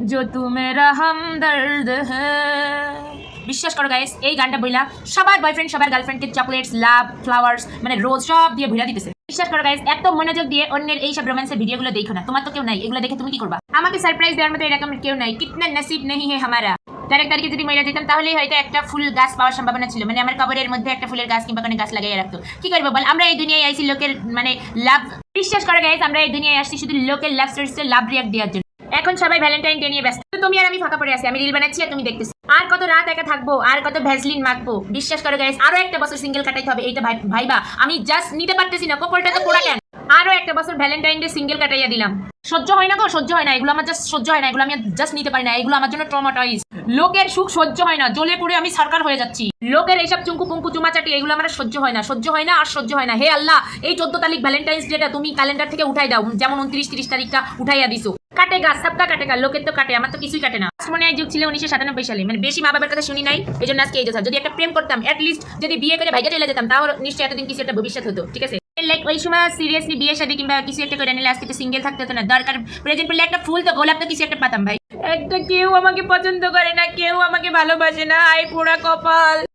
जो तू मेरा हमदर्द है। বিশ্বাস করো গাইস, এই গানটা বইলা সবার বয়ফ্রেন্ড সবার গার্লফ্রেন্ডকে চকলেটস লাভ ফ্লাওয়ার্স মানে রোজ সব দিয়ে ভুলা দিতেছে। বিশ্বাস করো গাইস, এত মনোযোগ দিয়ে অন্যের এই সব রোম্যান্সের ভিডিওগুলো দেখো না। তোমার তো কেউ নাই, এগুলো দেখে তুমি কি করবা? আমাকে সারপ্রাইজ দেওয়ার মতো এরকম কেউ নাই। কিতনা নসিব নেই হে হামারা। ডাইরেক্ট তারিখে যদি মরে যেতাম তাহলেই হয়তো একটা ফুল গাছ পাওয়ার সম্ভাবনা ছিল, মানে আমার কবরের মধ্যে একটা ফুলের গাছ কিংবা কোনো গাছ লাগিয়ে রাখতো। কি করবো বল, আমরা এই দুনিয়ায় আইছি লোকের মানে লাভ। বিশ্বাস করো গাইস, আমরা এই দুনিয়ায় আসছি শুধু লোকের লাভ স্টোরিতে লাভ রিয়াক্ট দেওয়ার জন্য। এখন সবাই ভ্যালেন্টাইন ডে নিয়ে ব্যস্ত, তুমি আর আমি ফাঁকা পড়ে আছি। আমি রিল বানাচ্ছি আর তুমি দেখতেছো। আর কত রাত একা থাকবো, আর কত ভ্যাসলিন মাখবো। বিশ্বাস করো গাইস, আরো একটা বছর সিঙ্গেল কাটাইতে হবে। এইটা ভাইবা আমি জাস্ট নিতে পারতেছি না, কপালটা তো পোড়া কেন। আরো একটা বছর ভ্যালেন্টাইন ডে সিঙ্গেল কাটাইয়া দিলাম। সহ্য হয় না গো, সহ্য হয় না এগুলো আমার, জাস্ট সহ্য হয় না এগুলো, আমি জাস্ট নিতে পারি না এগুলো, আমার জন্য ট্রমাটাইজ। লোকের সুখ সহ্য হয় না, জ্বলে পুড়ে আমি সরকার হয়ে যাচ্ছি। লোকের এইসব চুঙ্কু পুঙ্কু চুমাচাটি এগুলো আমার সহ্য হয় না, সহ্য হয় না আর সহ্য হয় না। হে আল্লাহ, এই 14 তারিখ ভ্যালেন্টাইন্স ডেটা তুমি ক্যালেন্ডার থেকে উঠাই দাও, যেমন 29-30 তারিখটা উঠাইয়া দিছো। কাটেগা সবকা কাটেগা, লোকের তো কাটে, আমার তো কিছুই কাটে না। মনে হয় যুগ ছিল 1997 সালে, মানে বেশি মা বাবার কথা শুনি নাই, এই জন্য আজকে এই কথা। যদি একটা প্রেম করতাম, অ্যাটলিস্ট যদি বিয়ে করে ভাইকে চলে যেতাম, তাহলে নিশ্চয়ই এতদিন কিছু একটা ভবিষ্যৎ হতো। ঠিক আছে, লাইক ওই সময় সিরিয়াসলি বিয়ে শাদী কিংবা কিছু একটা করে নিলে আজকে তো সিঙ্গেল থাকতে হতো না। দরকার প্রেজেন্ট পড়লে একটা ফুল তো গোলাপ তো কিছু একটা পাতাম ভাই। একটা কেউ আমাকে পছন্দ করে না, কেউ আমাকে ভালোবাসে না, আই পোড়া কপাল।